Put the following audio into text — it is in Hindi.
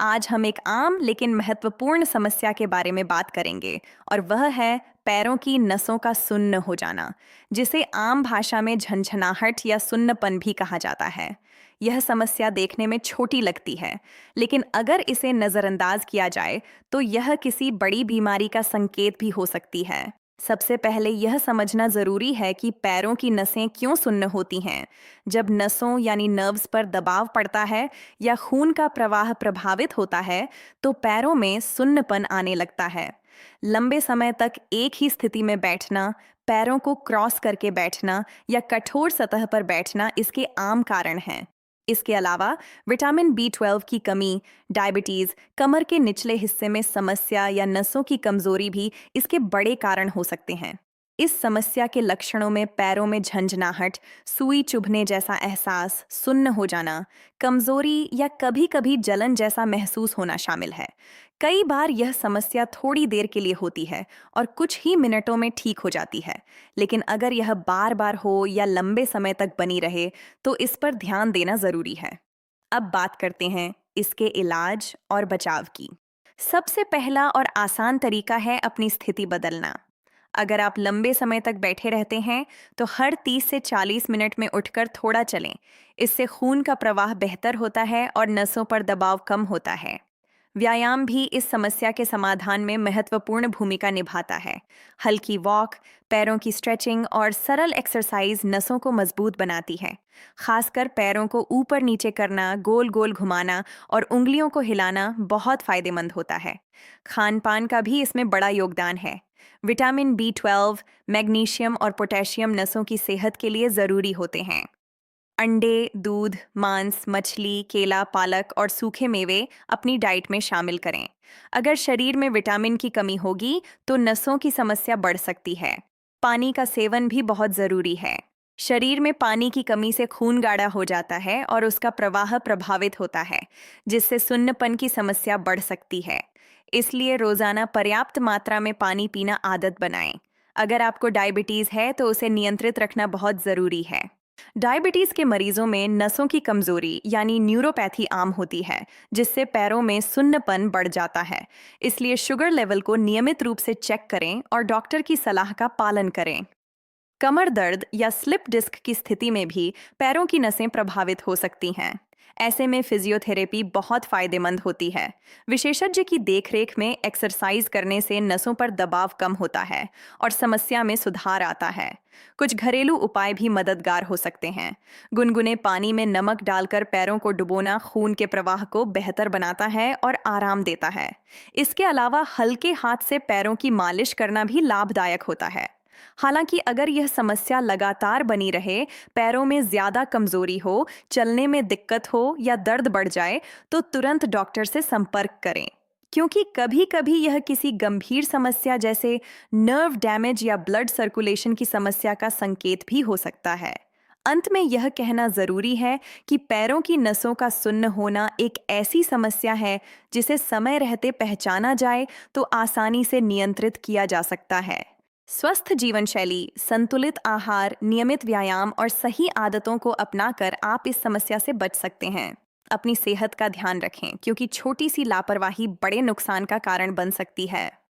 आज हम एक आम लेकिन महत्वपूर्ण समस्या के बारे में बात करेंगे और वह है पैरों की नसों का सुन्न हो जाना, जिसे आम भाषा में झंझनाहट या सुन्नपन भी कहा जाता है। यह समस्या देखने में छोटी लगती है, लेकिन अगर इसे नज़रअंदाज किया जाए तो यह किसी बड़ी बीमारी का संकेत भी हो सकती है। सबसे पहले यह समझना जरूरी है कि पैरों की नसें क्यों सुन्न होती हैं। जब नसों यानी नर्व्स पर दबाव पड़ता है या खून का प्रवाह प्रभावित होता है, तो पैरों में सुन्नपन आने लगता है। लंबे समय तक एक ही स्थिति में बैठना, पैरों को क्रॉस करके बैठना या कठोर सतह पर बैठना इसके आम कारण हैं। इसके अलावा विटामिन बी 12 की कमी, डायबिटीज, कमर के निचले हिस्से में समस्या या नसों की कमजोरी भी इसके बड़े कारण हो सकते हैं। इस समस्या के लक्षणों में पैरों में झंझनाहट, सुई चुभने जैसा एहसास, सुन्न हो जाना, कमजोरी या कभी-कभी जलन जैसा महसूस होना शामिल है। कई बार यह समस्या थोड़ी देर के लिए होती है और कुछ ही मिनटों में ठीक हो जाती है, लेकिन अगर यह बार-बार हो या लंबे समय तक बनी रहे, तो इस पर ध्यान देना जरूरी है। अब बात करते हैं इसके इलाज और बचाव की। सबसे पहला और आसान तरीका है अपनी स्थिति बदलना। अगर आप लंबे समय तक बैठे रहते हैं, तो हर 30 से 40 मिनट में उठकर थोड़ा चलें। इससे खून का प्रवाह बेहतर होता है और नसों पर दबाव कम होता है। व्यायाम भी इस समस्या के समाधान में महत्वपूर्ण भूमिका निभाता है। हल्की वॉक, पैरों की स्ट्रेचिंग और सरल एक्सरसाइज नसों को मजबूत बनाती है। खासकर पैरों को ऊपर नीचे करना, गोल गोल घुमाना और उंगलियों को हिलाना बहुत फायदेमंद होता है। खान पान का भी इसमें बड़ा योगदान है। विटामिन बी 12, मैग्नीशियम और पोटेशियम नसों की सेहत के लिए ज़रूरी होते हैं। अंडे, दूध, मांस, मछली, केला, पालक और सूखे मेवे अपनी डाइट में शामिल करें। अगर शरीर में विटामिन की कमी होगी तो नसों की समस्या बढ़ सकती है। पानी का सेवन भी बहुत ज़रूरी है। शरीर में पानी की कमी से खून गाढ़ा हो जाता है और उसका प्रवाह प्रभावित होता है, जिससे सुन्नपन की समस्या बढ़ सकती है। इसलिए रोज़ाना पर्याप्त मात्रा में पानी पीना आदत बनाएं। अगर आपको डायबिटीज़ है तो उसे नियंत्रित रखना बहुत ज़रूरी है। डायबिटीज के मरीजों में नसों की कमजोरी यानी न्यूरोपैथी आम होती है, जिससे पैरों में सुन्नपन बढ़ जाता है। इसलिए शुगर लेवल को नियमित रूप से चेक करें और डॉक्टर की सलाह का पालन करें। कमर दर्द या स्लिप डिस्क की स्थिति में भी पैरों की नसें प्रभावित हो सकती हैं। ऐसे में फिजियोथेरेपी बहुत फायदेमंद होती है। विशेषज्ञ की देखरेख में एक्सरसाइज करने से नसों पर दबाव कम होता है और समस्या में सुधार आता है। कुछ घरेलू उपाय भी मददगार हो सकते हैं। गुनगुने पानी में नमक डालकर पैरों को डुबोना खून के प्रवाह को बेहतर बनाता है और आराम देता है। इसके अलावा हल्के हाथ से पैरों की मालिश करना भी लाभदायक होता है। हालांकि अगर यह समस्या लगातार बनी रहे, पैरों में ज्यादा कमजोरी हो, चलने में दिक्कत हो या दर्द बढ़ जाए, तो तुरंत डॉक्टर से संपर्क करें, क्योंकि कभी-कभी यह किसी गंभीर समस्या जैसे नर्व डैमेज या ब्लड सर्कुलेशन की समस्या का संकेत भी हो सकता है। अंत में यह कहना जरूरी है कि पैरों की नसों का सुन्न होना एक ऐसी समस्या है जिसे समय रहते पहचाना जाए तो आसानी से नियंत्रित किया जा सकता है। स्वस्थ जीवन शैली, संतुलित आहार, नियमित व्यायाम और सही आदतों को अपनाकर आप इस समस्या से बच सकते हैं। अपनी सेहत का ध्यान रखें, क्योंकि छोटी सी लापरवाही बड़े नुकसान का कारण बन सकती है।